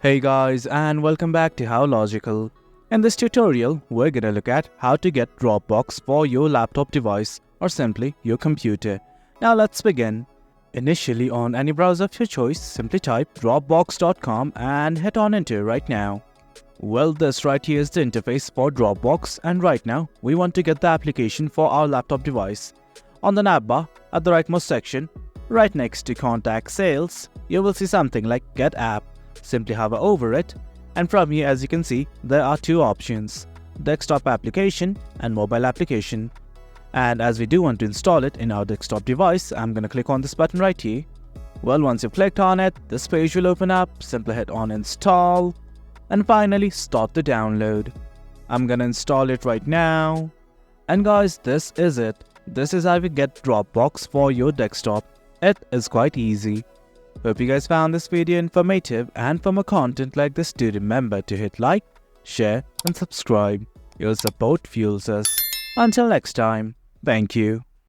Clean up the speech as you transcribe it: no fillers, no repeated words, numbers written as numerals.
Hey guys, and welcome back to How Logical. In this tutorial, we're gonna look at how to get Dropbox for your laptop device or simply your computer. Now let's begin. Initially, on any browser of your choice, simply type dropbox.com and head on into it right now. Well, this right here is the interface for Dropbox, and right now we want to get the application for our laptop device. On the navbar at the rightmost section, right next to Contact Sales, you will see something like Get App. Simply hover over it, and from here, as you can see, there are two options: desktop application and mobile application. And as we do want to install it in our desktop device, I'm gonna click on this button right here. Well, once you've clicked on it, this page will open up. Simply hit on install and finally start the download. I'm gonna install it right now. And guys, this is it. This is how you get Dropbox for your desktop. It is quite easy. Hope you guys found this video informative, and for more content like this, do remember to hit like, share and subscribe. Your support fuels us. Until next time, thank you.